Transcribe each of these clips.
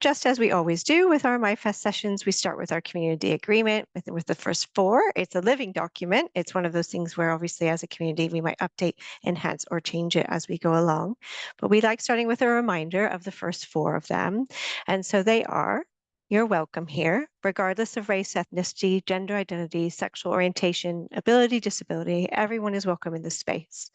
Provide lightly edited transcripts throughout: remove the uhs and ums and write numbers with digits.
just as we always do with our MYFest sessions, we start with our community agreement with the first four. It's a living document. It's one of those things where obviously as a community, we might update, enhance, or change it as we go along. But we like starting with a reminder of the first four of them. And so they are: you're welcome here, regardless of race, ethnicity, gender identity, sexual orientation, ability, disability. Everyone is welcome in this space.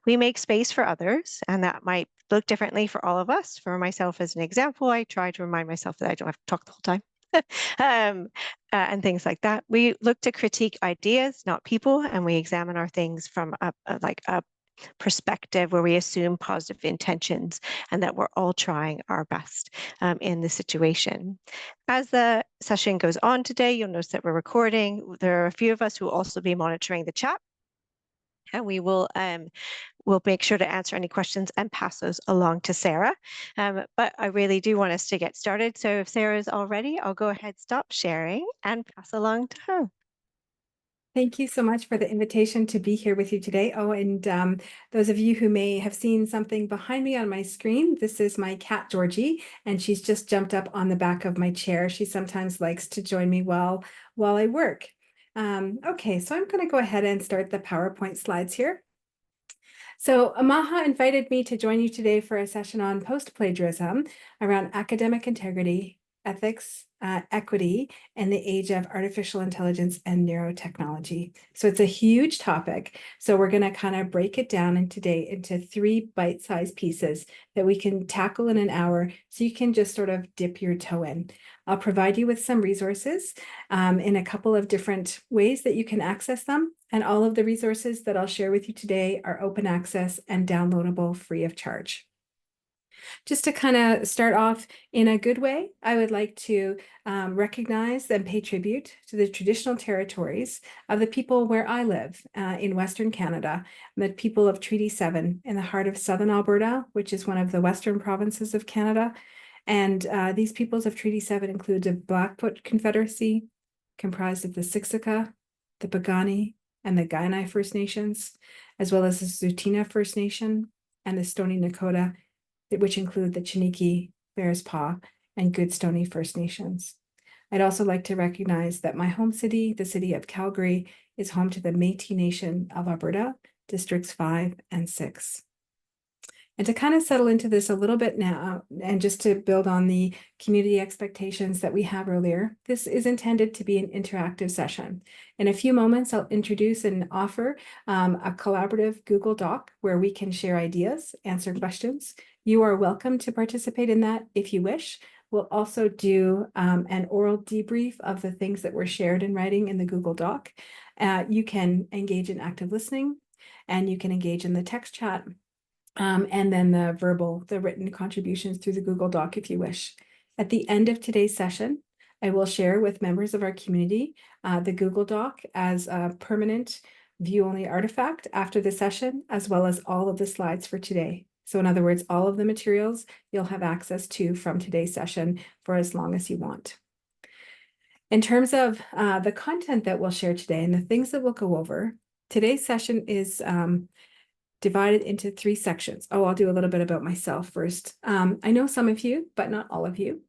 We make space for others, and that might look differently for all of us. For myself, as an example, I try to remind myself that I don't have to talk the whole time. And things like that. We look to critique ideas, not people, and we examine our things from a perspective where we assume positive intentions and that we're all trying our best in the situation. As the session goes on today, you'll notice that we're recording. There are a few of us who will also be monitoring the chat, and we'll make sure to answer any questions and pass those along to Sarah. But I really do want us to get started. So if Sarah is all ready, I'll go ahead, stop sharing, and pass along to her. Thank you so much for the invitation to be here with you today. Oh, and those of you who may have seen something behind me on my screen, this is my cat, Georgie, and she's just jumped up on the back of my chair. She sometimes likes to join me while I work. Okay, so I'm going to go ahead and start the PowerPoint slides here. So Amaha invited me to join you today for a session on post-plagiarism around academic integrity, ethics, equity, and the age of artificial intelligence and neurotechnology. So it's a huge topic. So we're going to kind of break it down today into 3 bite-sized pieces that we can tackle in an hour, so you can just sort of dip your toe in. I'll provide you with some resources in a couple of different ways that you can access them. And all of the resources that I'll share with you today are open access and downloadable free of charge. Just to kind of start off in a good way, I would like to recognize and pay tribute to the traditional territories of the people where I live in Western Canada, the people of Treaty 7 in the heart of Southern Alberta, which is one of the Western provinces of Canada. And these peoples of Treaty 7 include the Blackfoot Confederacy, comprised of the Siksika, the Piikani, and the Kainai First Nations, as well as the Tsuut'ina First Nation and the Stoney Nakoda, which include the Chiniki, Bearspaw, and Goodstoney First Nations. I'd also like to recognize that my home city, the city of Calgary, is home to the Métis Nation of Alberta, Districts 5 and 6. And to kind of settle into this a little bit now, and just to build on the community expectations that we have earlier, this is intended to be an interactive session. In a few moments, I'll introduce and offer a collaborative Google Doc where we can share ideas, answer questions. You are welcome to participate in that if you wish. We'll also do an oral debrief of the things that were shared in writing in the Google Doc. You can engage in active listening, and you can engage in the text chat, and then the written contributions through the Google Doc if you wish. At the end of today's session, I will share with members of our community the Google Doc as a permanent view-only artifact after the session, as well as all of the slides for today. So in other words, all of the materials you'll have access to from today's session for as long as you want. In terms of the content that we'll share today and the things that we'll go over, today's session is divided into 3 sections. Oh, I'll do a little bit about myself first. I know some of you, but not all of you.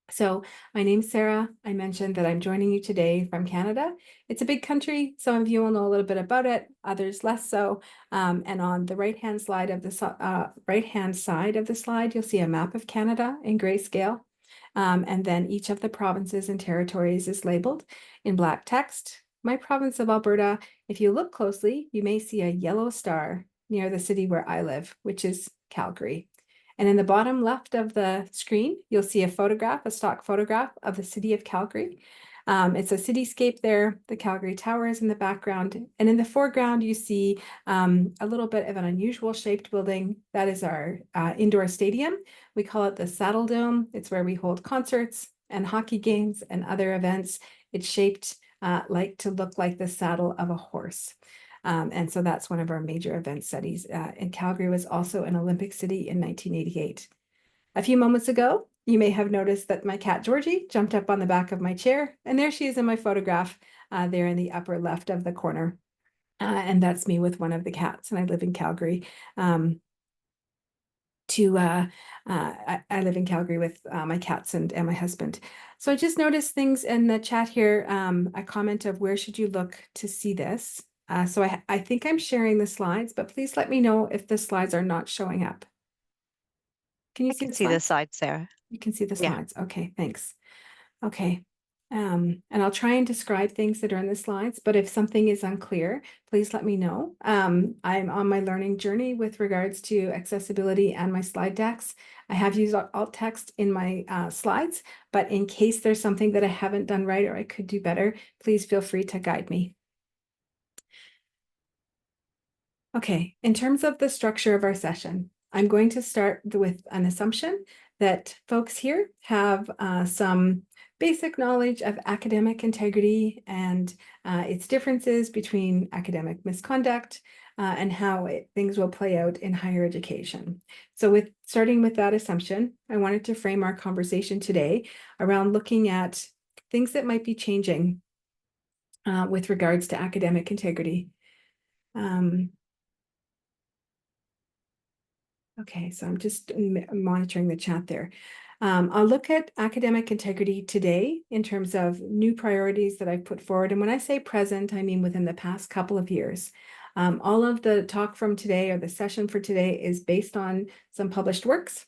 So my name's Sarah. I mentioned that I'm joining you today from Canada. It's a big country. Some of you will know a little bit about it, others less so. And on the right-hand side of the slide, you'll see a map of Canada in grayscale. And then each of the provinces and territories is labeled in black text. My province of Alberta, if you look closely, you may see a yellow star near the city where I live, which is Calgary. And in the bottom left of the screen, you'll see a photograph, a stock photograph of the city of Calgary. It's a cityscape there. The Calgary Tower is in the background. And in the foreground, you see a little bit of an unusual shaped building. That is our indoor stadium. We call it the Saddle Dome. It's where we hold concerts and hockey games and other events. It's shaped to look like the saddle of a horse. And so that's one of our major event cities. And Calgary was also an Olympic city in 1988. A few moments ago, you may have noticed that my cat Georgie jumped up on the back of my chair, and there she is in my photograph there in the upper left of the corner. And that's me with one of the cats, and I live in Calgary. I live in Calgary with my cats and my husband. So I just noticed things in the chat here, a comment of where should you look to see this? So I think I'm sharing the slides, but please let me know if the slides are not showing up. Can you I see can the see the slides? slides there. You can see the Yeah. slides. Okay, thanks. Okay. And I'll try and describe things that are in the slides, but if something is unclear, please let me know. I'm on my learning journey with regards to accessibility and my slide decks. I have used alt text in my slides, but in case there's something that I haven't done right or I could do better, please feel free to guide me. Okay, in terms of the structure of our session, I'm going to start with an assumption that folks here have some basic knowledge of academic integrity and its differences between academic misconduct and how things will play out in higher education. So starting with that assumption, I wanted to frame our conversation today around looking at things that might be changing with regards to academic integrity. Okay, so I'm just monitoring the chat there. I'll look at academic integrity today in terms of new priorities that I've put forward. And when I say present, I mean within the past couple of years. All of the talk from today or the session for today is based on some published works.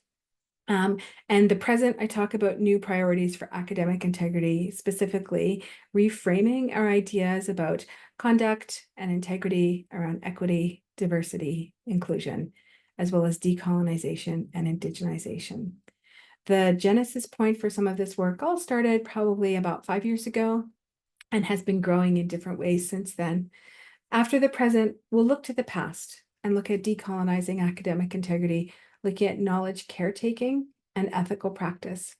And the present, I talk about new priorities for academic integrity, specifically reframing our ideas about conduct and integrity around equity, diversity, inclusion, as well as decolonization and indigenization. The genesis point for some of this work all started probably about 5 years ago and has been growing in different ways since then. After the present, we'll look to the past and look at decolonizing academic integrity, looking at knowledge caretaking and ethical practice.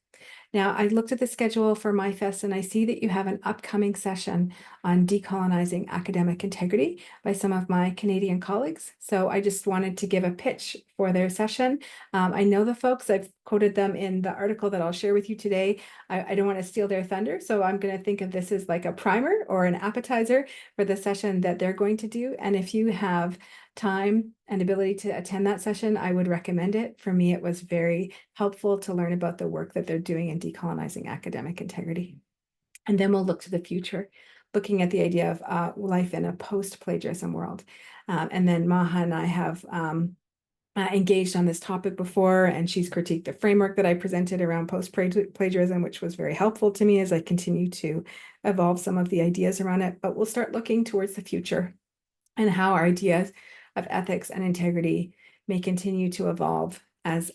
Now, I looked at the schedule for MYFest and I see that you have an upcoming session on decolonizing academic integrity by some of my Canadian colleagues. So I just wanted to give a pitch for their session. I know the folks, I've quoted them in the article that I'll share with you today. I don't want to steal their thunder, so I'm going to think of this as like a primer or an appetizer for the session that they're going to do. And if you have time and ability to attend that session, I would recommend it. For me, it was very helpful to learn about the work that they're doing in decolonizing academic integrity. And then we'll look to the future, looking at the idea of life in a post-plagiarism world. And then Maha and I have engaged on this topic before, and she's critiqued the framework that I presented around post-plagiarism, which was very helpful to me as I continue to evolve some of the ideas around it. But we'll start looking towards the future and how our ideas of ethics and integrity may continue to evolve as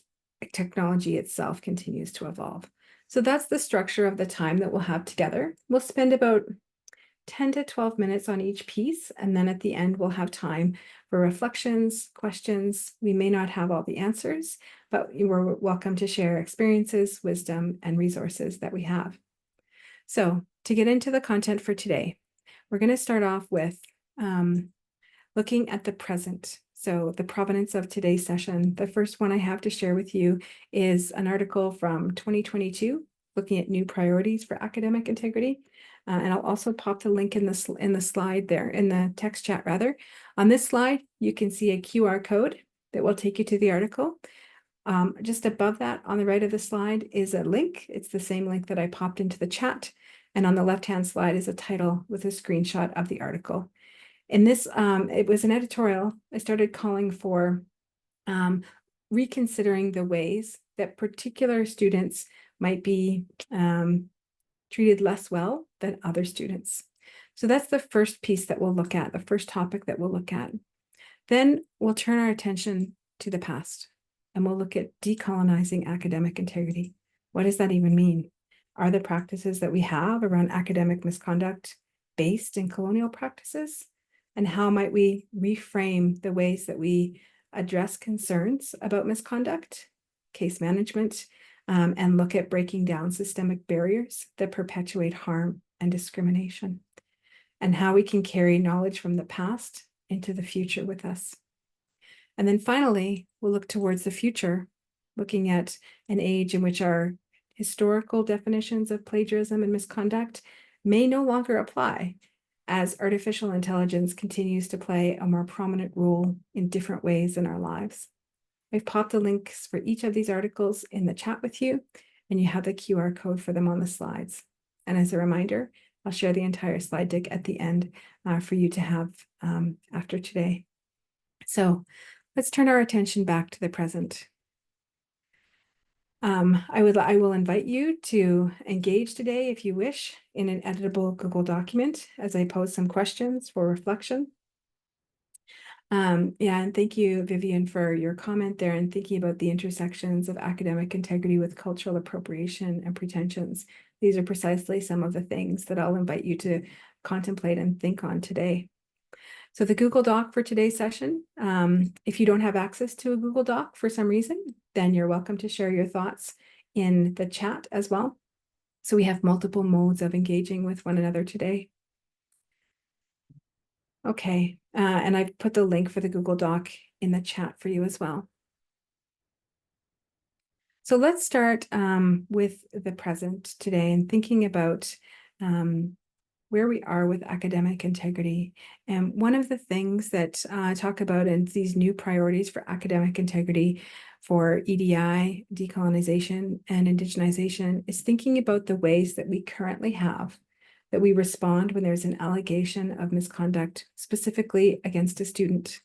technology itself continues to evolve. So that's the structure of the time that we'll have together. We'll spend about 10 to 12 minutes on each piece, and then at the end we'll have time for reflections, questions. We may not have all the answers, but you're welcome to share experiences, wisdom, and resources that we have. So to get into the content for today, we're going to start off with looking at the present. So the provenance of today's session, the first one I have to share with you is an article from 2022, looking at new priorities for academic integrity. And I'll also pop the link in the slide there, in the text chat rather. On this slide, you can see a QR code that will take you to the article. Just above that, on the right of the slide, is a link. It's the same link that I popped into the chat. And on the left-hand slide is a title with a screenshot of the article. In this, it was an editorial. I started calling for reconsidering the ways that particular students might be treated less well than other students. So that's the first piece that we'll look at, the first topic that we'll look at. Then we'll turn our attention to the past and we'll look at decolonizing academic integrity. What does that even mean? Are the practices that we have around academic misconduct based in colonial practices? And how might we reframe the ways that we address concerns about misconduct, case management, and look at breaking down systemic barriers that perpetuate harm and discrimination, and how we can carry knowledge from the past into the future with us. And then finally, we'll look towards the future, looking at an age in which our historical definitions of plagiarism and misconduct may no longer apply, as artificial intelligence continues to play a more prominent role in different ways in our lives. I've popped the links for each of these articles in the chat with you, and you have the QR code for them on the slides. And as a reminder, I'll share the entire slide deck at the end for you to have after today. So let's turn our attention back to the present. I will invite you to engage today, if you wish, in an editable Google document as I pose some questions for reflection. Yeah, and thank you, Vivian, for your comment there and thinking about the intersections of academic integrity with cultural appropriation and pretensions. These are precisely some of the things that I'll invite you to contemplate and think on today. So the Google Doc for today's session, if you don't have access to a Google Doc for some reason, then you're welcome to share your thoughts in the chat as well. So we have multiple modes of engaging with one another today. Okay, and I've put the link for the Google Doc in the chat for you as well. So let's start with the present today and thinking about where we are with academic integrity. And one of the things that I talk about in these new priorities for academic integrity for EDI, decolonization, and indigenization is thinking about the ways that we currently have that we respond when there's an allegation of misconduct, specifically against a student.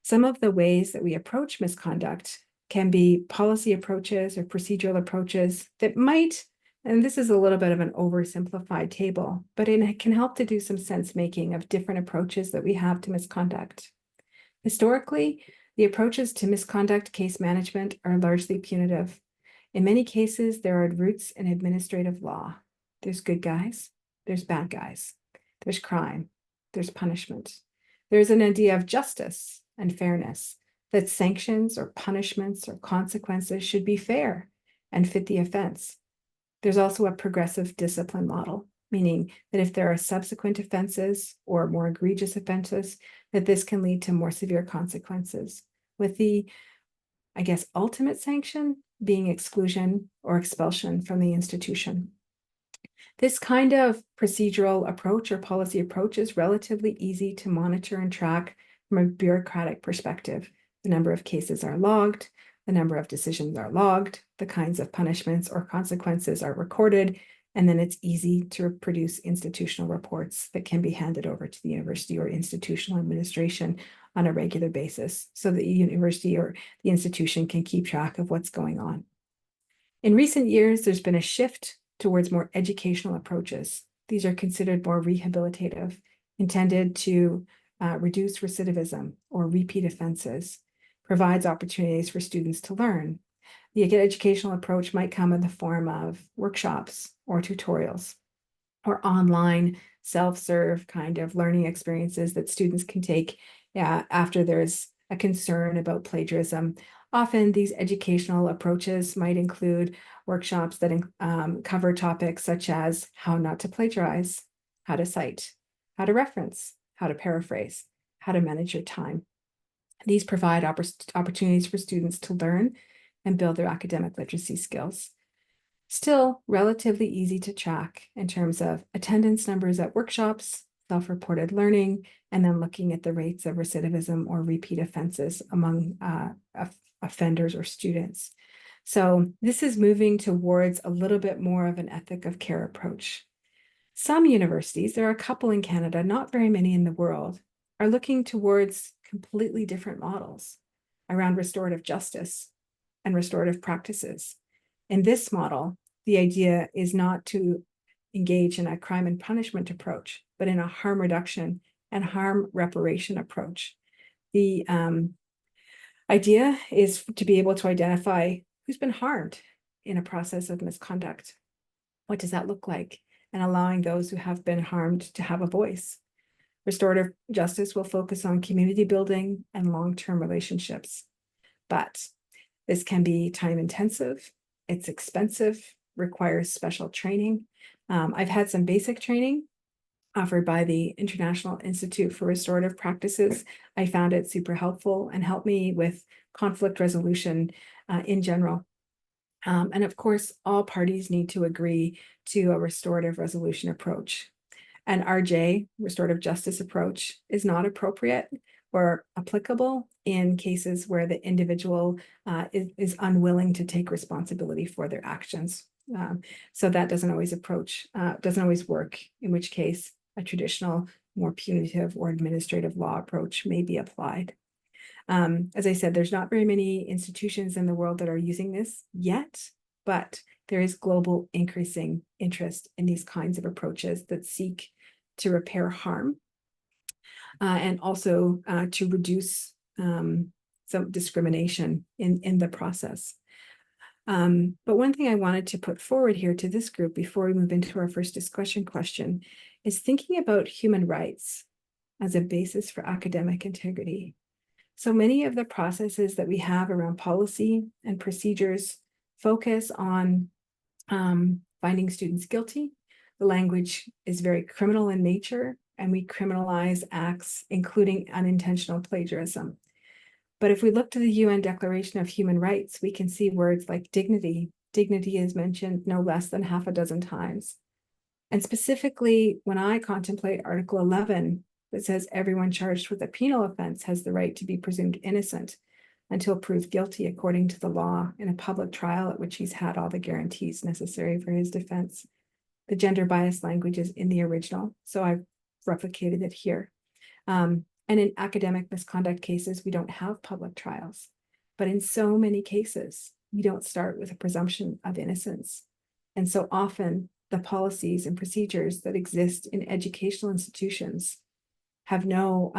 Some of the ways that we approach misconduct can be policy approaches or procedural approaches that might, and this is a little bit of an oversimplified table, but it can help to do some sense making of different approaches that we have to misconduct. Historically, the approaches to misconduct case management are largely punitive. In many cases, there are roots in administrative law. There's good guys, there's bad guys, there's crime, there's punishment. There's an idea of justice and fairness, that sanctions or punishments or consequences should be fair and fit the offense. There's also a progressive discipline model, meaning that if there are subsequent offenses or more egregious offenses, that this can lead to more severe consequences, with the, I guess, ultimate sanction being exclusion or expulsion from the institution. This kind of procedural approach or policy approach is relatively easy to monitor and track from a bureaucratic perspective. The number of cases are logged, the number of decisions are logged, the kinds of punishments or consequences are recorded, and then it's easy to produce institutional reports that can be handed over to the university or institutional administration on a regular basis so that the university or the institution can keep track of what's going on. In recent years, there's been a shift towards more educational approaches. These are considered more rehabilitative, intended to reduce recidivism or repeat offenses, provides opportunities for students to learn. The educational approach might come in the form of workshops or tutorials or online self-serve kind of learning experiences that students can take after there's a concern about plagiarism. Often these educational approaches might include workshops that cover topics such as how not to plagiarize, how to cite, how to reference, how to paraphrase, how to manage your time. These provide opportunities for students to learn and build their academic literacy skills. Still relatively easy to track in terms of attendance numbers at workshops, self-reported learning, and then looking at the rates of recidivism or repeat offenses among offenders or students. So this is moving towards a little bit more of an ethic of care approach. Some universities, there are a couple in Canada, not very many in the world, are looking towards completely different models around restorative justice and restorative practices. In this model, the idea is not to engage in a crime and punishment approach, but in a harm reduction and harm reparation approach. The idea is to be able to identify who's been harmed in a process of misconduct. What does that look like? And allowing those who have been harmed to have a voice. Restorative justice will focus on community building and long-term relationships. But this can be time intensive, it's expensive, requires special training. I've had some basic training offered by the International Institute for Restorative Practices. I found it super helpful and helped me with conflict resolution in general. And of course, all parties need to agree to a restorative resolution approach. An RJ, restorative justice approach, is not appropriate or applicable in cases where the individual is unwilling to take responsibility for their actions. So that doesn't always work, in which case a traditional, more punitive or administrative law approach may be applied. As I said, there's not very many institutions in the world that are using this yet, but there is global increasing interest in these kinds of approaches that seek to repair harm and also to reduce some discrimination in the process. But one thing I wanted to put forward here to this group before we move into our first discussion question is thinking about human rights as a basis for academic integrity. So many of the processes that we have around policy and procedures focus on finding students guilty. The language is very criminal in nature, and we criminalize acts, including unintentional plagiarism. But if we look to the UN Declaration of Human Rights, we can see words like dignity. Dignity is mentioned no less than half a dozen times. And specifically, when I contemplate Article 11, that says everyone charged with a penal offense has the right to be presumed innocent until proved guilty according to the law in a public trial at which he's had all the guarantees necessary for his defense. The gender bias language is in the original, so I've replicated it here. And in academic misconduct cases, we don't have public trials. But in so many cases, we don't start with a presumption of innocence. And so often, the policies and procedures that exist in educational institutions have no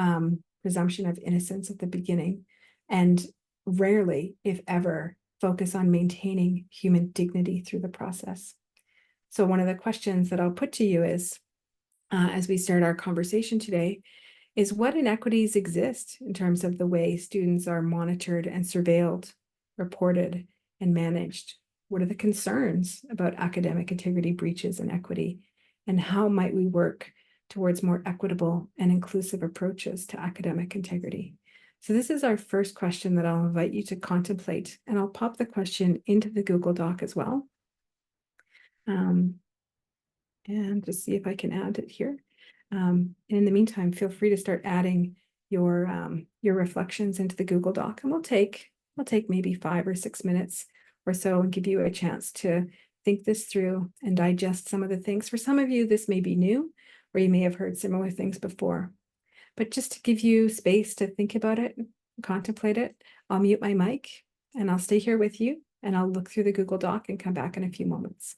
presumption of innocence at the beginning, and rarely, if ever, focus on maintaining human dignity through the process. So one of the questions that I'll put to you is, as we start our conversation today, is what inequities exist in terms of the way students are monitored and surveilled, reported, and managed? What are the concerns about academic integrity breaches and equity? And how might we work towards more equitable and inclusive approaches to academic integrity? So this is our first question that I'll invite you to contemplate, and I'll pop the question into the Google Doc as well. And just see if I can add it here. And in the meantime, feel free to start adding your reflections into the Google Doc, and we'll take maybe 5 or 6 minutes or so and give you a chance to think this through and digest some of the things. For some of you, this may be new, or you may have heard similar things before. But just to give you space to think about it, contemplate it, I'll mute my mic and I'll stay here with you, and I'll look through the Google Doc and come back in a few moments.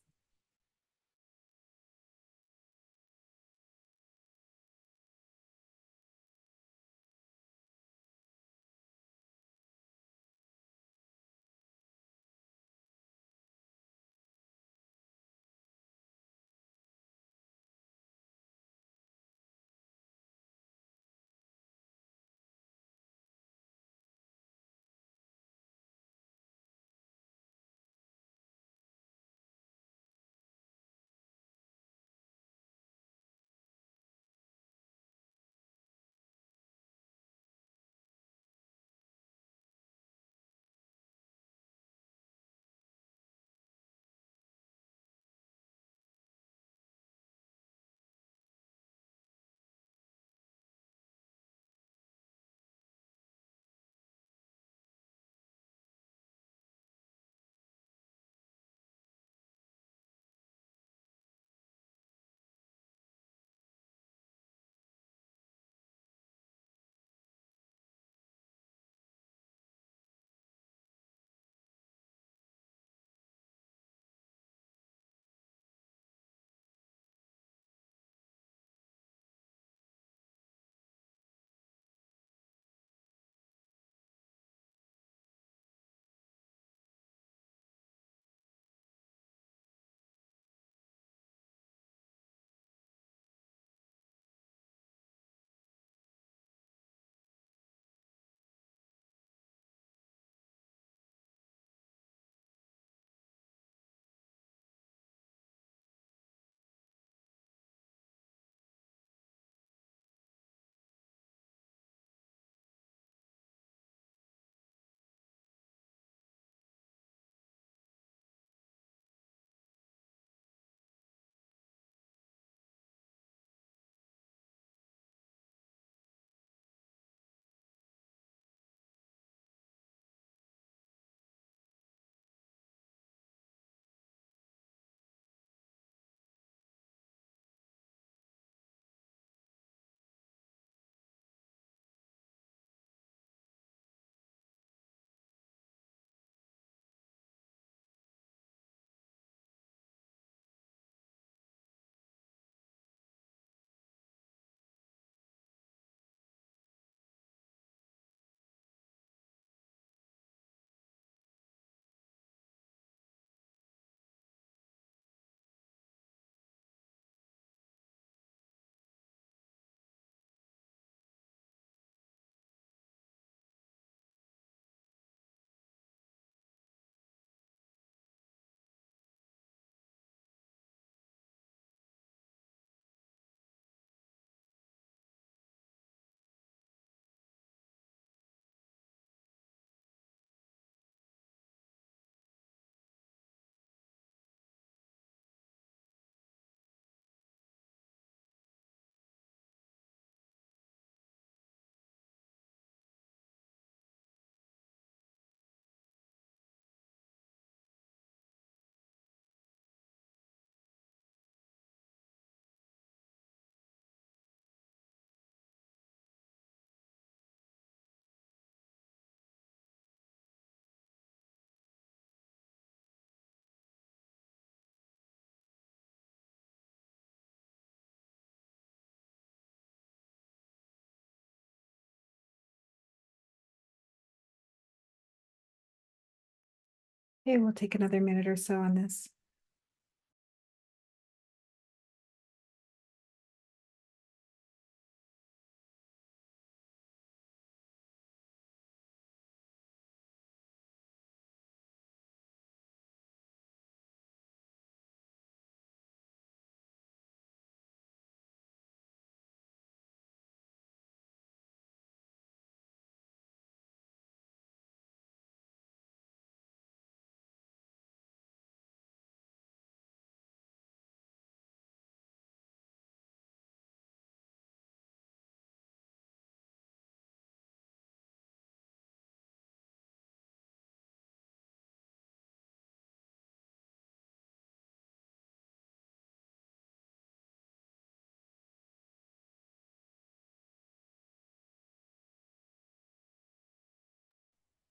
Okay, we'll take another minute or so on this.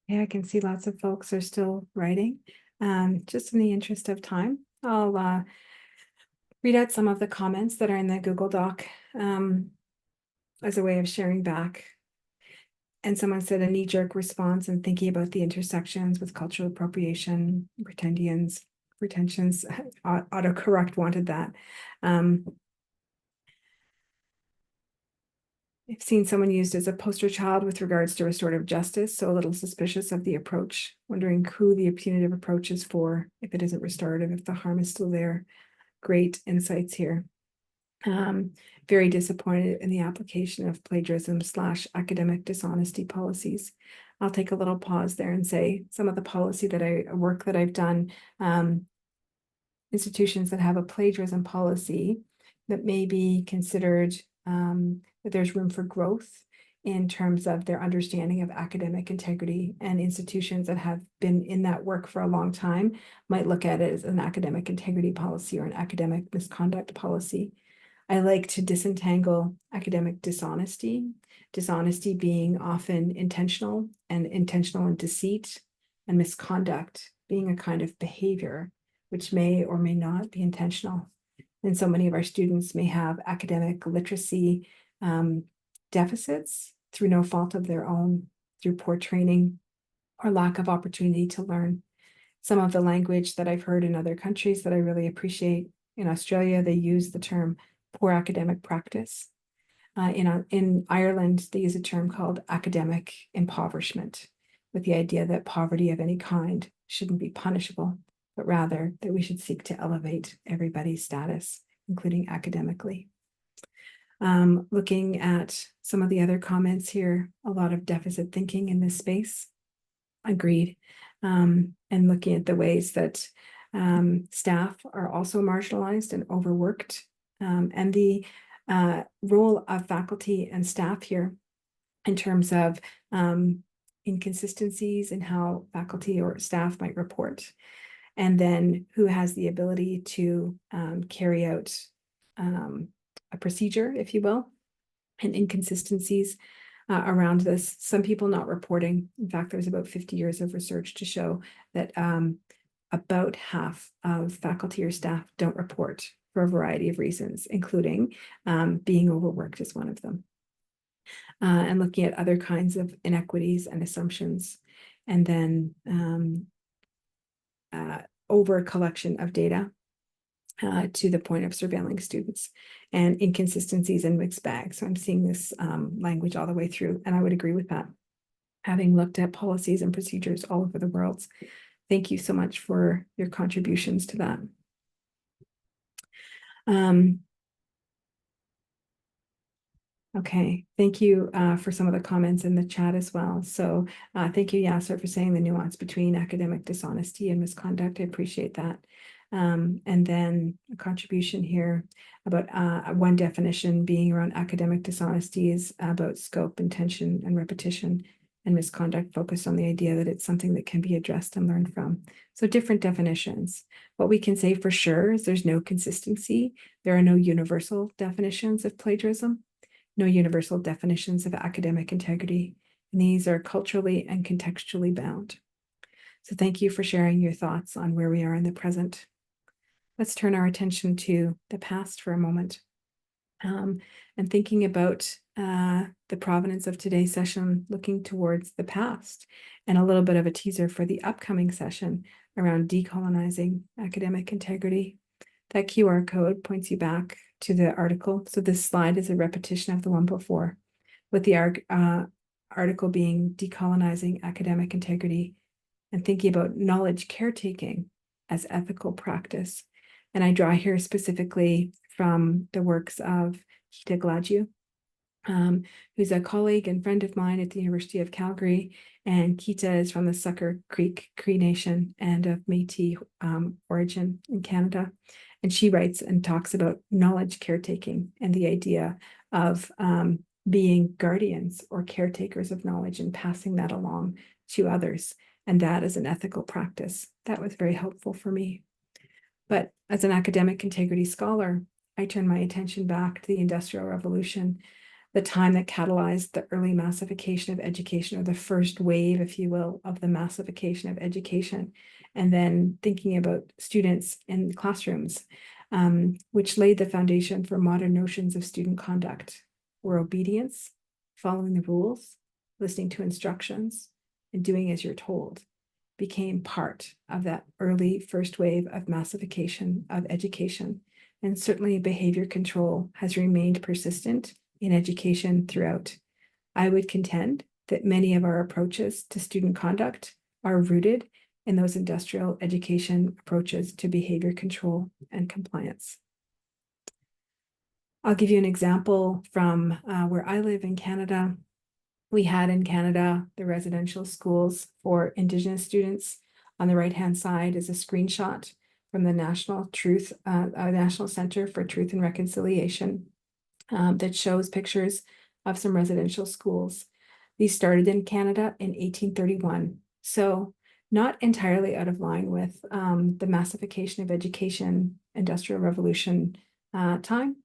Yeah, I can see lots of folks are still writing. Just in the interest of time, I'll read out some of the comments that are in the Google Doc as a way of sharing back. And someone said a knee-jerk response and thinking about the intersections with cultural appropriation, pretensions, autocorrect wanted that. I've seen someone used as a poster child with regards to restorative justice, so a little suspicious of the approach, wondering who the punitive approach is for, if it isn't restorative, if the harm is still there. Great insights here. Very disappointed in the application of plagiarism / academic dishonesty policies. I'll take a little pause there and say some of the policy work that I've done, institutions that have a plagiarism policy that may be considered that there's room for growth in terms of their understanding of academic integrity, and institutions that have been in that work for a long time might look at it as an academic integrity policy or an academic misconduct policy. I like to disentangle academic dishonesty being often intentional, and intentional in deceit, and misconduct being a kind of behavior which may or may not be intentional. And so many of our students may have academic literacy deficits through no fault of their own, through poor training or lack of opportunity to learn. Some of the language that I've heard in other countries that I really appreciate, in Australia, they use the term poor academic practice. In Ireland, they use a term called academic impoverishment, with the idea that poverty of any kind shouldn't be punishable, but rather that we should seek to elevate everybody's status, including academically. Looking at some of the other comments here, a lot of deficit thinking in this space. Agreed. And looking at the ways that staff are also marginalized and overworked, and the role of faculty and staff here in terms of inconsistencies in how faculty or staff might report, and then who has the ability to carry out a procedure, if you will, and inconsistencies around this. Some people not reporting. In fact, there's about 50 years of research to show that about half of faculty or staff don't report for a variety of reasons, including being overworked is one of them. And looking at other kinds of inequities and assumptions, and then over collection of data to the point of surveilling students, and inconsistencies and mixed bags. So I'm seeing this language all the way through, and I would agree with that, having looked at policies and procedures all over the world. Thank you so much for your contributions to that. Okay, thank you for some of the comments in the chat as well. So thank you, Yasser, for saying the nuance between academic dishonesty and misconduct. I appreciate that. And then a contribution here about one definition being around academic dishonesty is about scope, intention, and repetition, and misconduct focused on the idea that it's something that can be addressed and learned from. So different definitions. What we can say for sure is there's no consistency. There are no universal definitions of plagiarism, no universal definitions of academic integrity, and these are culturally and contextually bound. So thank you for sharing your thoughts on where we are in the present. Let's turn our attention to the past for a moment, and thinking about the provenance of today's session looking towards the past, and a little bit of a teaser for the upcoming session around decolonizing academic integrity. That QR code points you back to the article. So this slide is a repetition of the one before, with the article being Decolonizing Academic Integrity and thinking about knowledge caretaking as ethical practice. And I draw here specifically from the works of Hita Gladue, who's a colleague and friend of mine at the University of Calgary. And Kita is from the Sucker Creek Cree Nation and of Métis origin in Canada. And she writes and talks about knowledge caretaking and the idea of being guardians or caretakers of knowledge and passing that along to others. And that is an ethical practice. That was very helpful for me. But as an academic integrity scholar, I turn my attention back to the Industrial Revolution, the time that catalyzed the early massification of education, or the first wave, if you will, of the massification of education, and then thinking about students in classrooms, which laid the foundation for modern notions of student conduct, where obedience, following the rules, listening to instructions, and doing as you're told became part of that early first wave of massification of education. And certainly behavior control has remained persistent in education throughout. I would contend that many of our approaches to student conduct are rooted in those industrial education approaches to behavior control and compliance. I'll give you an example from where I live in Canada. We had in Canada the residential schools for Indigenous students. On the right-hand side is a screenshot from the National Center for Truth and Reconciliation that shows pictures of some residential schools. These started in Canada in 1831. So not entirely out of line with the massification of education, Industrial Revolution time.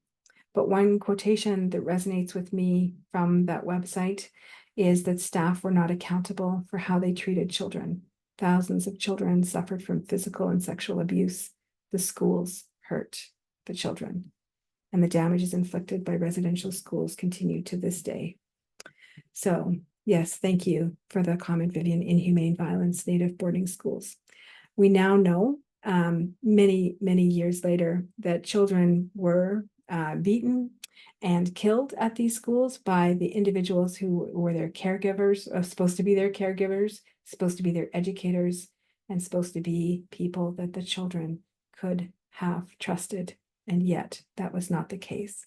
But one quotation that resonates with me from that website is that staff were not accountable for how they treated children. Thousands of children suffered from physical and sexual abuse. The schools hurt the children, and the damages inflicted by residential schools continue to this day. So yes, thank you for the comment, Vivian. Inhumane violence, native boarding schools. We now know many, many years later that children were beaten and killed at these schools by the individuals who were their caregivers, supposed to be their caregivers, supposed to be their educators, and supposed to be people that the children could have trusted. And yet that was not the case.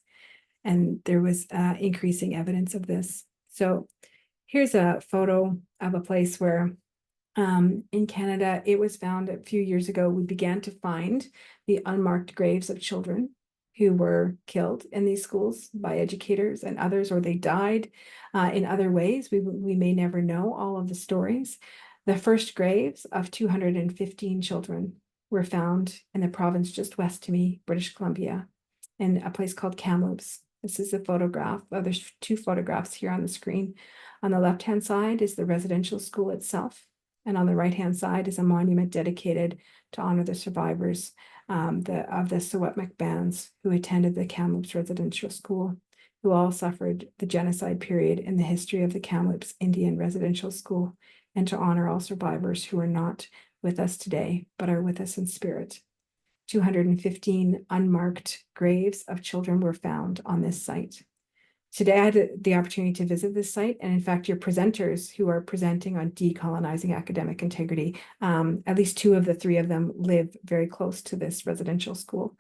And there was increasing evidence of this. So here's a photo of a place where in Canada, it was found a few years ago, we began to find the unmarked graves of children who were killed in these schools by educators and others, or they died in other ways. We may never know all of the stories. The first graves of 215 children were found in the province just west to me, British Columbia, in a place called Kamloops. This is a photograph. There's two photographs here on the screen. On the left-hand side is the residential school itself, and on the right-hand side is a monument dedicated to honor the survivors of the Secwepemc bands who attended the Kamloops residential school, who all suffered the genocide period in the history of the Kamloops Indian residential school, and to honor all survivors who are not with us today, but are with us in spirit. 215 unmarked graves of children were found on this site. Today, I had the opportunity to visit this site, and in fact, your presenters who are presenting on decolonizing academic integrity, at least two of the three of them live very close to this residential school.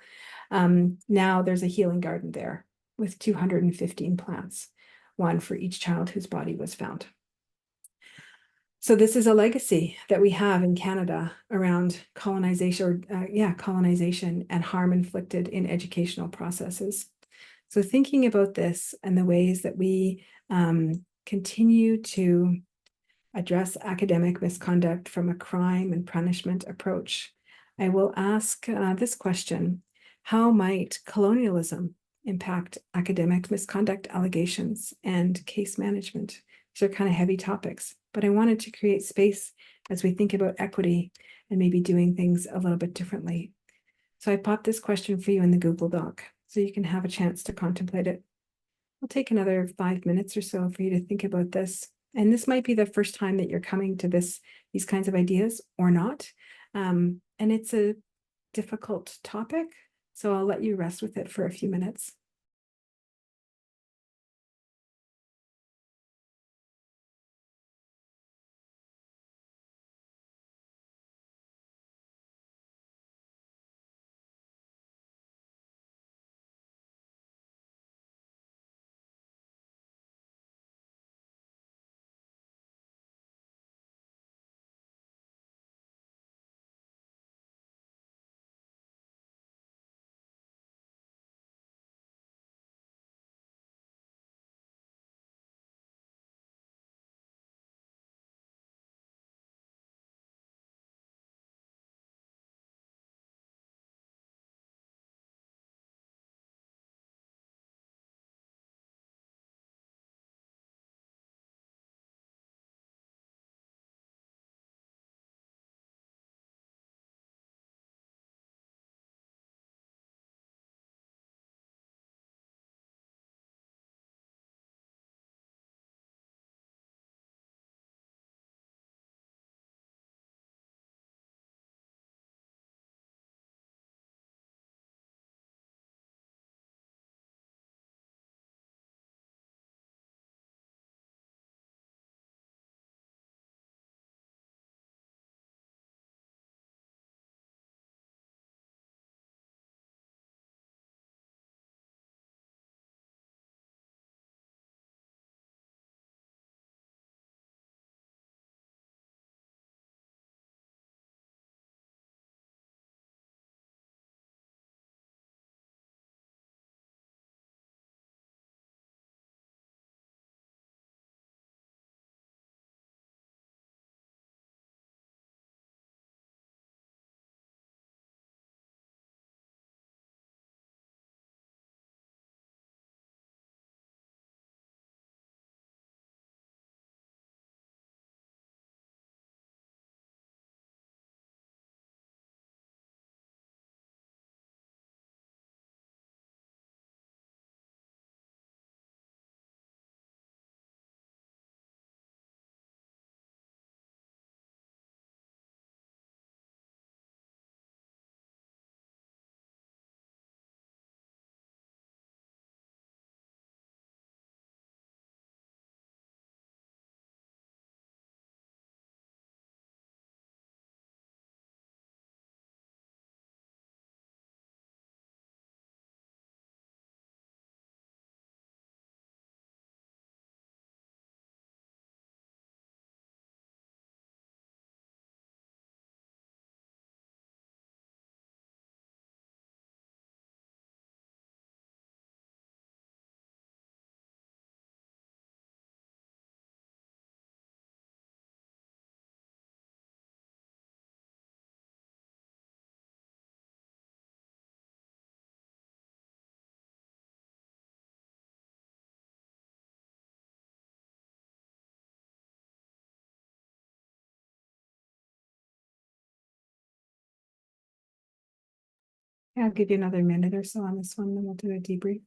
Now there's a healing garden there with 215 plants, one for each child whose body was found. So this is a legacy that we have in Canada around colonization, colonization and harm inflicted in educational processes. So thinking about this and the ways that we continue to address academic misconduct from a crime and punishment approach, I will ask this question: how might colonialism impact academic misconduct allegations and case management? These are kind of heavy topics, but I wanted to create space as we think about equity and maybe doing things a little bit differently. So I popped this question for you in the Google Doc, so you can have a chance to contemplate it. I'll take another 5 minutes or so for you to think about this. And this might be the first time that you're coming to these kinds of ideas or not. And it's a difficult topic, so I'll let you rest with it for a few minutes. I'll give you another minute or so on this one, then we'll do a debrief.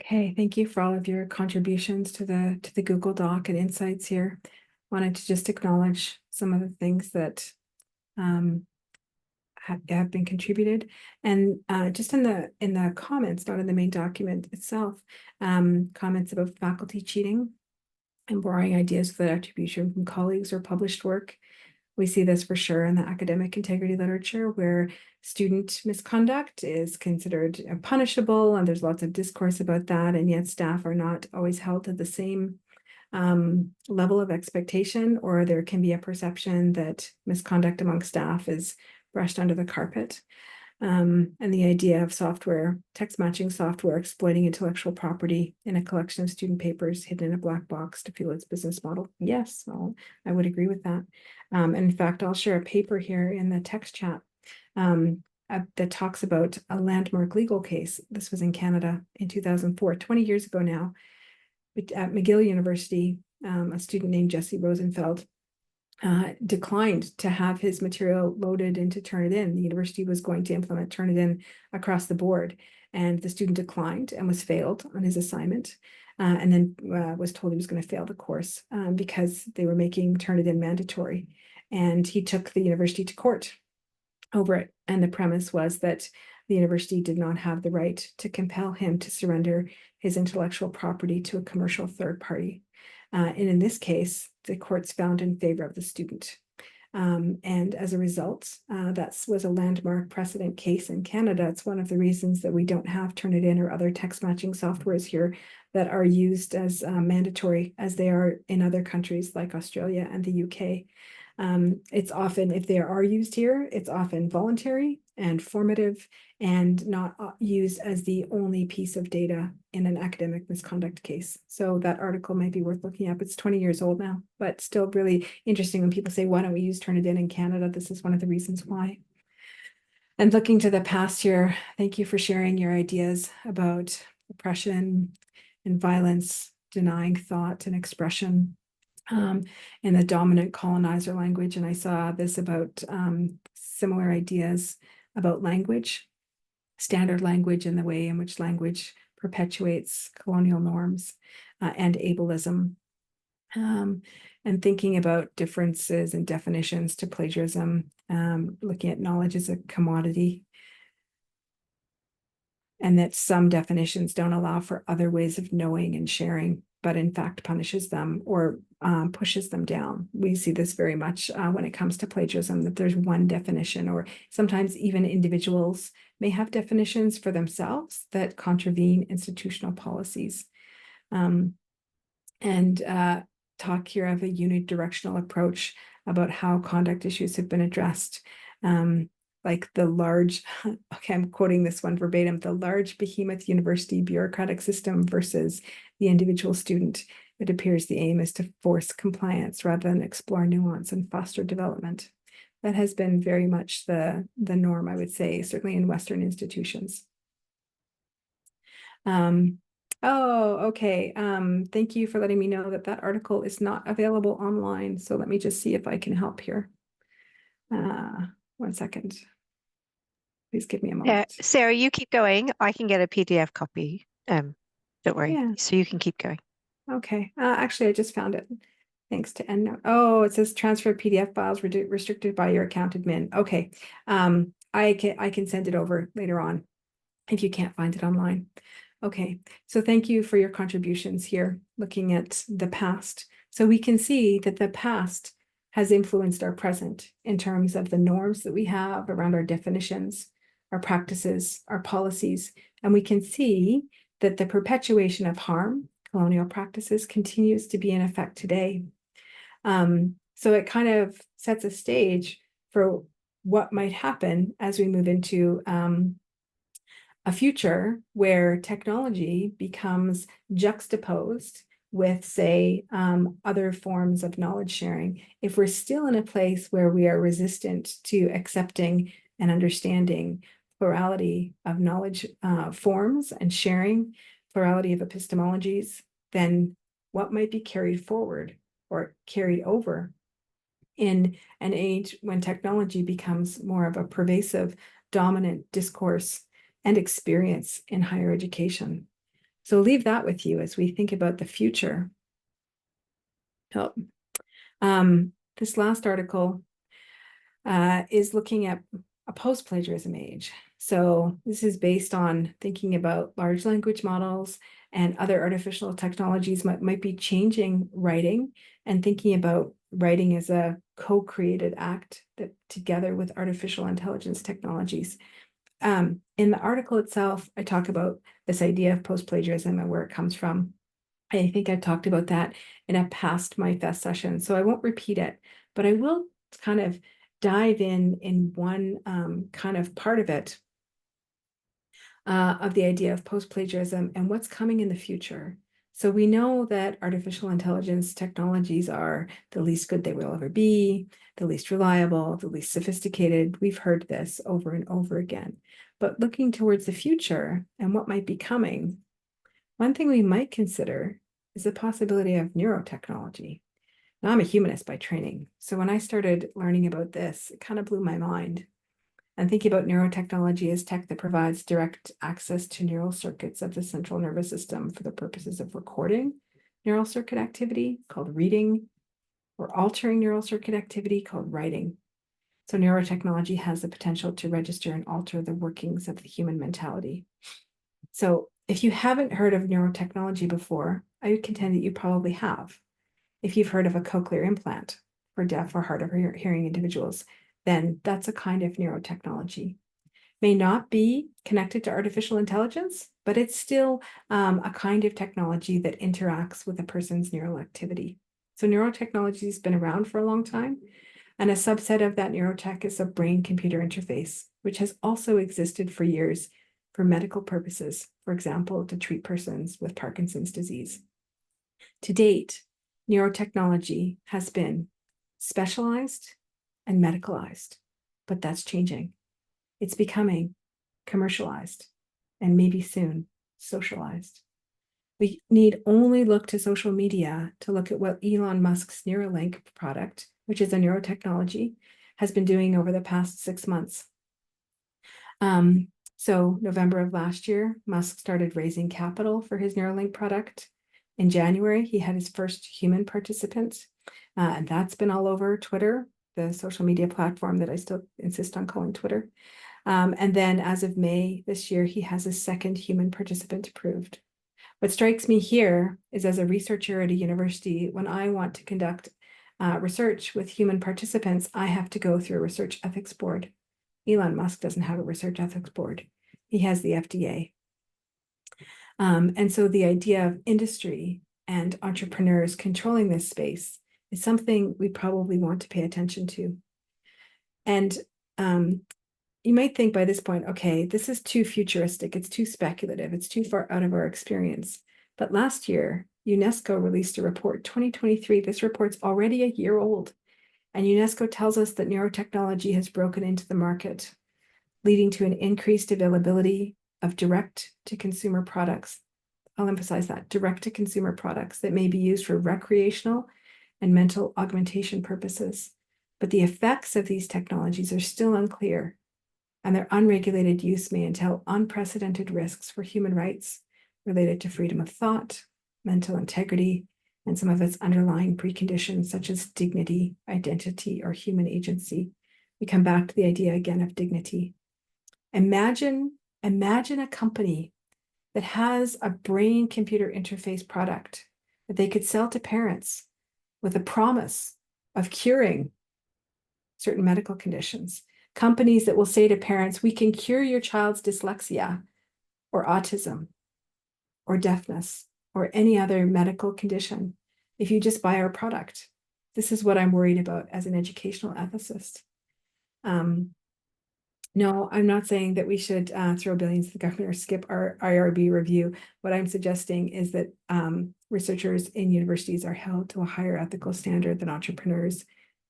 Okay, thank you for all of your contributions to the Google Doc and insights here. Wanted to just acknowledge some of the things that have been contributed. And just in the comments, not in the main document itself, comments about faculty cheating and borrowing ideas without attribution from colleagues or published work. We see this for sure in the academic integrity literature, where student misconduct is considered punishable, and there's lots of discourse about that, and yet staff are not always held to the same level of expectation, or there can be a perception that misconduct among staff is brushed under the carpet. And the idea of software, text matching software, exploiting intellectual property in a collection of student papers hidden in a black box to fuel its business model. Yes, I would agree with that. And in fact, I'll share a paper here in the text chat that talks about a landmark legal case. This was in Canada in 2004, 20 years ago now, at McGill University. A student named Jesse Rosenfeld declined to have his material loaded into Turnitin. The university was going to implement Turnitin across the board, and the student declined and was failed on his assignment, and then was told he was going to fail the course because they were making Turnitin mandatory. And he took the university to court over it. And the premise was that the university did not have the right to compel him to surrender his intellectual property to a commercial third party. And in this case, the courts found in favor of the student. And as a result, that was a landmark precedent case in Canada. It's one of the reasons that we don't have Turnitin or other text matching softwares here that are used as mandatory as they are in other countries like Australia and the UK. It's often, if they are used here, it's often voluntary and formative and not used as the only piece of data in an academic misconduct case. So that article might be worth looking up. It's 20 years old now, but still really interesting when people say, why don't we use Turnitin in Canada? This is one of the reasons why. And looking to the past here, thank you for sharing your ideas about oppression and violence, denying thought and expression in the dominant colonizer language. And I saw this about similar ideas about language, standard language, and the way in which language perpetuates colonial norms and ableism. And thinking about differences and definitions to plagiarism, looking at knowledge as a commodity, and that some definitions don't allow for other ways of knowing and sharing, but in fact punishes them or pushes them down. We see this very much when it comes to plagiarism, that there's one definition, or sometimes even individuals may have definitions for themselves that contravene institutional policies. Talk here of a unidirectional approach about how conduct issues have been addressed. Like the large, okay, I'm quoting this one verbatim, the large behemoth university bureaucratic system versus the individual student. It appears the aim is to force compliance rather than explore nuance and foster development. That has been very much the norm, I would say, certainly in Western institutions. Oh, okay. Thank you for letting me know that that article is not available online. So let me just see if I can help here. 1 second. Please give me a moment. Sarah, you keep going. I can get a PDF copy. Don't worry. Yeah. So you can keep going. Okay. Actually, I just found it. Thanks to EndNote. Oh, it says transfer PDF files restricted by your account admin. Okay. I can send it over later on if you can't find it online. Okay. So thank you for your contributions here, looking at the past. So we can see that the past has influenced our present in terms of the norms that we have around our definitions, our practices, our policies, and we can see that the perpetuation of harm, colonial practices, continues to be in effect today. So it kind of sets a stage for what might happen as we move into a future where technology becomes juxtaposed with, say, other forms of knowledge sharing. If we're still in a place where we are resistant to accepting and understanding plurality of knowledge forms and sharing, plurality of epistemologies, then what might be carried forward or carried over in an age when technology becomes more of a pervasive, dominant discourse and experience in higher education? So leave that with you as we think about the future. This last article is looking at a post-plagiarism age. So this is based on thinking about large language models and other artificial technologies might be changing writing and thinking about writing as a co-created act that together with artificial intelligence technologies. In the article itself, I talk about this idea of post-plagiarism and where it comes from. I think I talked about that in a past MYFest session, so I won't repeat it, but I will kind of dive in one kind of part of it, of the idea of post-plagiarism and what's coming in the future. So we know that artificial intelligence technologies are the least good they will ever be, the least reliable, the least sophisticated. We've heard this over and over again. But looking towards the future and what might be coming, one thing we might consider is the possibility of neurotechnology. Now, I'm a humanist by training, so when I started learning about this, it kind of blew my mind. And thinking about neurotechnology as tech that provides direct access to neural circuits of the central nervous system for the purposes of recording neural circuit activity called reading, or altering neural circuit activity called writing. So neurotechnology has the potential to register and alter the workings of the human mentality. So if you haven't heard of neurotechnology before, I would contend that you probably have. If you've heard of a cochlear implant for deaf or hard of hearing individuals, then that's a kind of neurotechnology. May not be connected to artificial intelligence, but it's still a kind of technology that interacts with a person's neural activity. So neurotechnology has been around for a long time, and a subset of that neurotech is a brain-computer interface, which has also existed for years for medical purposes, for example, to treat persons with Parkinson's disease. To date, neurotechnology has been specialized and medicalized, but that's changing. It's becoming commercialized and maybe soon socialized. We need only look to social media to look at what Elon Musk's Neuralink product, which is a neurotechnology, has been doing over the past 6 months. So November of last year, Musk started raising capital for his Neuralink product. In January, he had his first human participant, and that's been all over Twitter, the social media platform that I still insist on calling Twitter. And then as of May this year, he has a second human participant approved. What strikes me here is, as a researcher at a university, when I want to conduct research with human participants, I have to go through a research ethics board. Elon Musk doesn't have a research ethics board. He has the FDA. And so the idea of industry and entrepreneurs controlling this space is something we probably want to pay attention to. And you might think by this point, okay, this is too futuristic, it's too speculative, it's too far out of our experience. But last year, UNESCO released a report, 2023. This report's already a year old. And UNESCO tells us that neurotechnology has broken into the market, leading to an increased availability of direct-to-consumer products. I'll emphasize that, direct-to-consumer products that may be used for recreational and mental augmentation purposes. But the effects of these technologies are still unclear, and their unregulated use may entail unprecedented risks for human rights related to freedom of thought, mental integrity, and some of its underlying preconditions, such as dignity, identity, or human agency. We come back to the idea again of dignity. Imagine a company that has a brain-computer interface product that they could sell to parents with a promise of curing certain medical conditions. Companies that will say to parents, we can cure your child's dyslexia or autism or deafness or any other medical condition if you just buy our product. This is what I'm worried about as an educational ethicist. No, I'm not saying that we should throw billions to the government or skip our IRB review. What I'm suggesting is that researchers in universities are held to a higher ethical standard than entrepreneurs,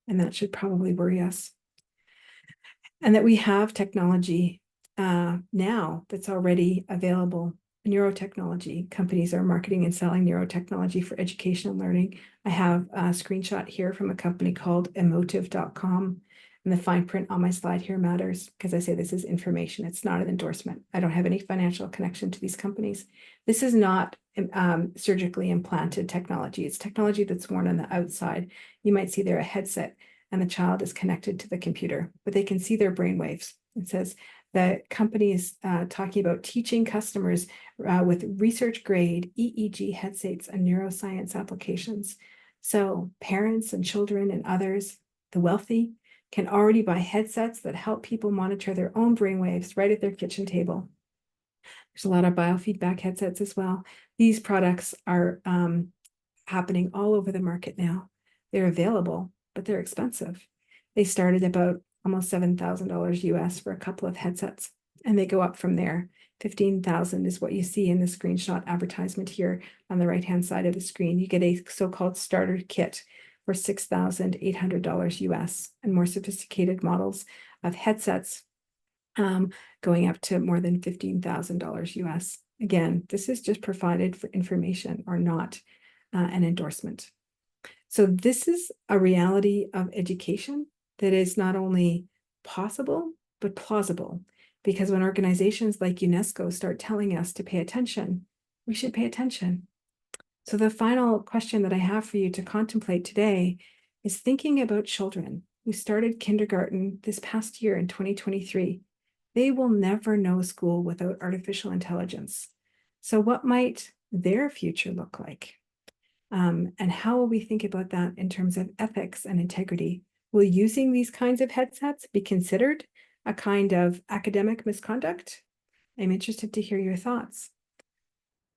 and that should probably worry us. And that we have technology now that's already available. Neurotechnology companies are marketing and selling neurotechnology for education and learning. I have a screenshot here from a company called emotive.com. And the fine print on my slide here matters because I say this is information. It's not an endorsement. I don't have any financial connection to these companies. This is not surgically implanted technology. It's technology that's worn on the outside. You might see there a headset and the child is connected to the computer, but they can see their brain waves. It says the company is talking about teaching customers with research grade EEG headsets and neuroscience applications. So parents and children and others, the wealthy, can already buy headsets that help people monitor their own brainwaves right at their kitchen table. There's a lot of biofeedback headsets as well. These products are happening all over the market now. They're available, but they're expensive. They start at about almost $7,000 US for a couple of headsets, and they go up from there. 15,000 is what you see in the screenshot advertisement here on the right-hand side of the screen. You get a so-called starter kit for $6,800 US, and more sophisticated models of headsets going up to more than $15,000 US. Again, this is just provided for information or not an endorsement. So this is a reality of education that is not only possible, but plausible. Because when organizations like UNESCO start telling us to pay attention, we should pay attention. So the final question that I have for you to contemplate today is thinking about children who started kindergarten this past year in 2023. They will never know school without artificial intelligence. So what might their future look like? And how will we think about that in terms of ethics and integrity? Will using these kinds of headsets be considered a kind of academic misconduct? I'm interested to hear your thoughts.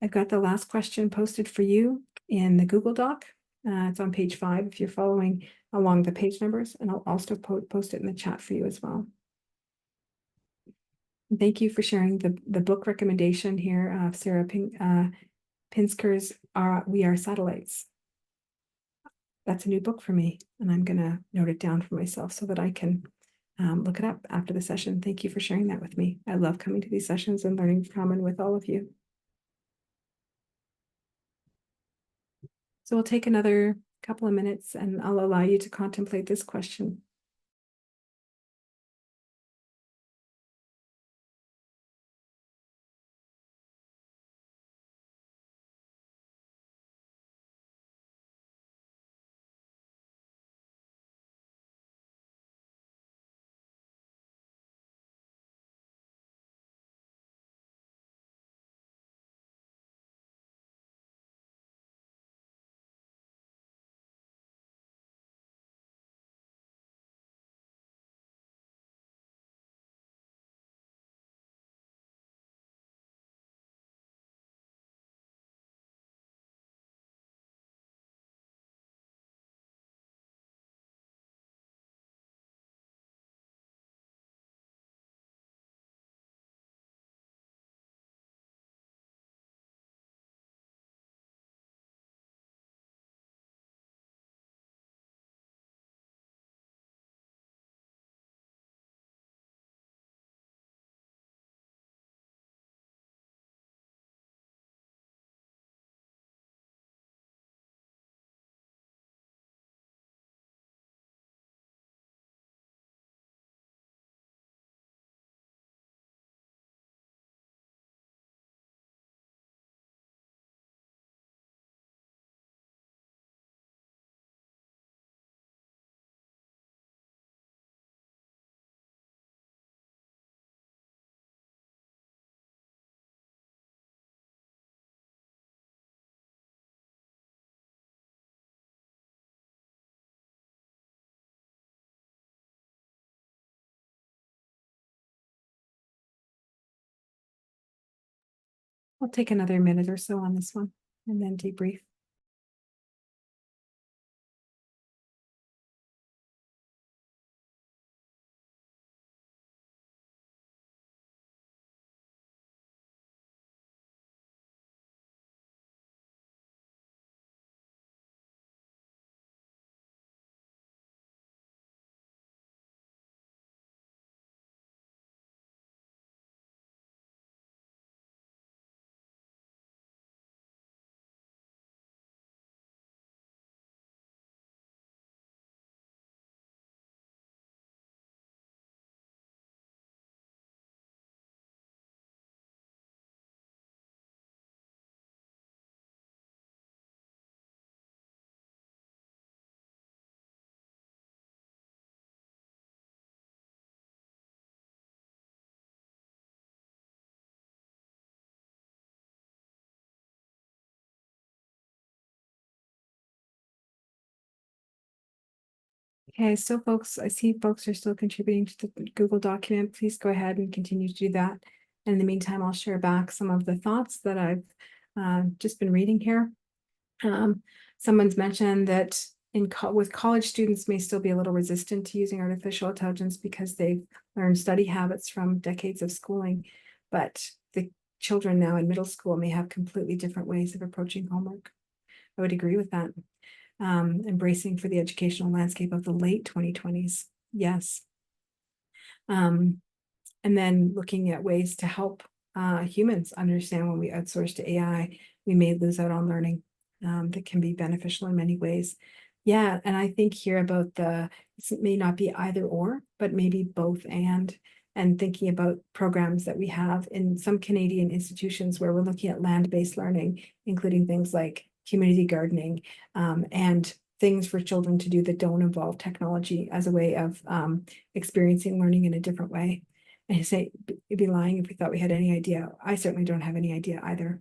I've got the last question posted for you in the Google Doc. It's on page 5 if you're following along the page numbers, and I'll also post it in the chat for you as well. Thank you for sharing the book recommendation here of Sarah Pinsker's We Are Satellites. That's a new book for me, and I'm going to note it down for myself so that I can look it up after the session. Thank you for sharing that with me. I love coming to these sessions and learning common with all of you. So we'll take another couple of minutes and I'll allow you to contemplate this question. I'll take another minute or so on this one and then debrief. Okay, so folks, I see folks are still contributing to the Google document. Please go ahead and continue to do that. And in the meantime, I'll share back some of the thoughts that I've just been reading here. Someone's mentioned that with college students may still be a little resistant to using artificial intelligence because they've learned study habits from decades of schooling, but the children now in middle school may have completely different ways of approaching homework. I would agree with that. Embracing for the educational landscape of the late 2020s. Yes. And then looking at ways to help humans understand when we outsource to AI, we may lose out on learning that can be beneficial in many ways. Yeah, and I think here about it may not be either or, but maybe both and thinking about programs that we have in some Canadian institutions where we're looking at land-based learning, including things like community gardening and things for children to do that don't involve technology as a way of experiencing learning in a different way. And I say, it'd be lying if we thought we had any idea. I certainly don't have any idea either.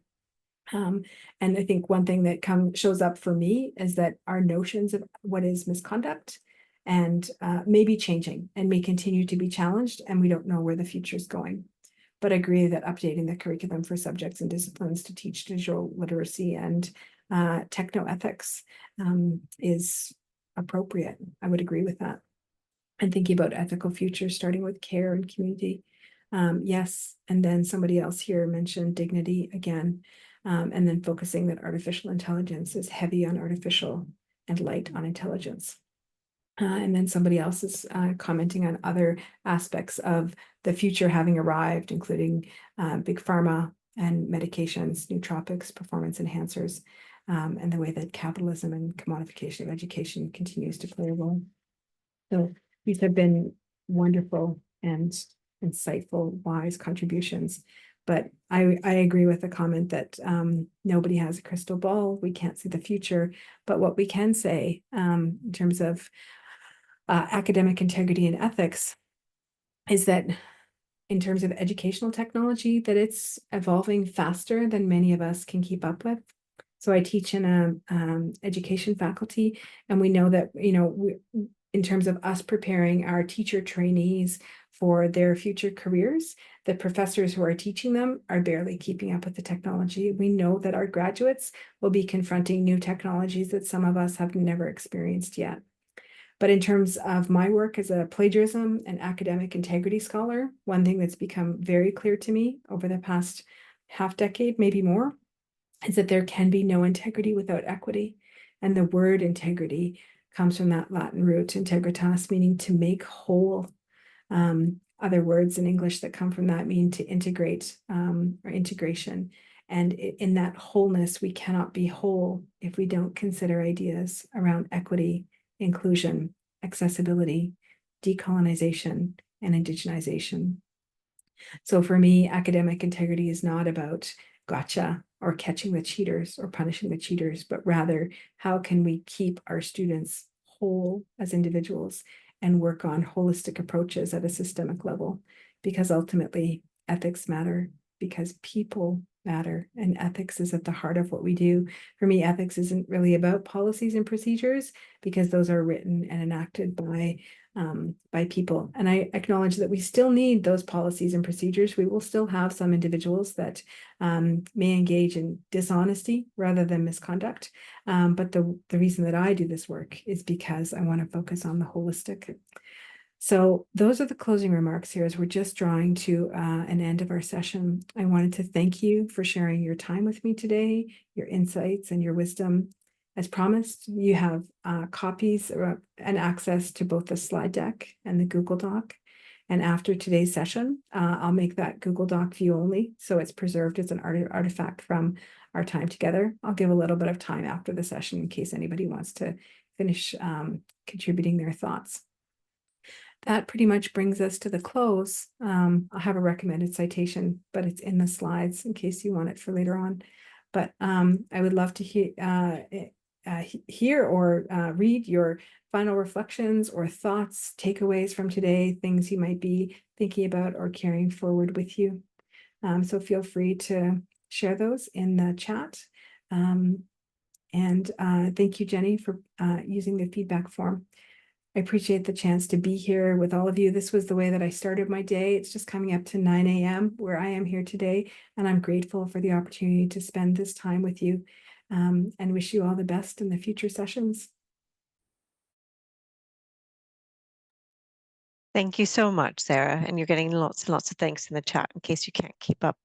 And I think one thing that shows up for me is that our notions of what is misconduct and may be changing and may continue to be challenged, and we don't know where the future is going. But I agree that updating the curriculum for subjects and disciplines to teach digital literacy and technoethics is appropriate. I would agree with that. And thinking about ethical futures, starting with care and community. Yes, and then somebody else here mentioned dignity again, and then focusing that artificial intelligence is heavy on artificial and light on intelligence. And then somebody else is commenting on other aspects of the future having arrived, including big pharma and medications, nootropics, performance enhancers, and the way that capitalism and commodification of education continues to play a role. So these have been wonderful and insightful, wise contributions. But I agree with the comment that nobody has a crystal ball. We can't see the future. But what we can say in terms of academic integrity and ethics is that in terms of educational technology, that it's evolving faster than many of us can keep up with. So I teach in a education faculty, and we know that, in terms of us preparing our teacher trainees for their future careers, the professors who are teaching them are barely keeping up with the technology. We know that our graduates will be confronting new technologies that some of us have never experienced yet. But in terms of my work as a plagiarism and academic integrity scholar, one thing that's become very clear to me over the past half decade, maybe more, is that there can be no integrity without equity. And the word integrity comes from that Latin root, integritas, meaning to make whole. Other words in English that come from that mean to integrate or integration. And in that wholeness, we cannot be whole if we don't consider ideas around equity, inclusion, accessibility, decolonization, and indigenization. So for me, academic integrity is not about gotcha or catching the cheaters or punishing the cheaters, but rather how can we keep our students whole as individuals and work on holistic approaches at a systemic level, because ultimately ethics matter, because people matter, and ethics is at the heart of what we do. For me, ethics isn't really about policies and procedures, because those are written and enacted by people. And I acknowledge that we still need those policies and procedures. We will still have some individuals that may engage in dishonesty rather than misconduct. But the reason that I do this work is because I want to focus on the holistic. So those are the closing remarks here as we're just drawing to an end of our session. I wanted to thank you for sharing your time with me today, your insights and your wisdom. As promised, you have copies and access to both the slide deck and the Google Doc. And after today's session, I'll make that Google Doc view only, so it's preserved as an artifact from our time together. I'll give a little bit of time after the session in case anybody wants to finish contributing their thoughts. That pretty much brings us to the close. I'll have a recommended citation, but it's in the slides in case you want it for later on. But I would love to hear or read your final reflections or thoughts, takeaways from today, things you might be thinking about or carrying forward with you. So feel free to share those in the chat. And thank you, Jenny, for using the feedback form. I appreciate the chance to be here with all of you. This was the way that I started my day. It's just coming up to 9 a.m. where I am here today, and I'm grateful for the opportunity to spend this time with you, and wish you all the best in the future sessions. Thank you so much, Sarah. And you're getting lots and lots of thanks in the chat in case you can't keep up.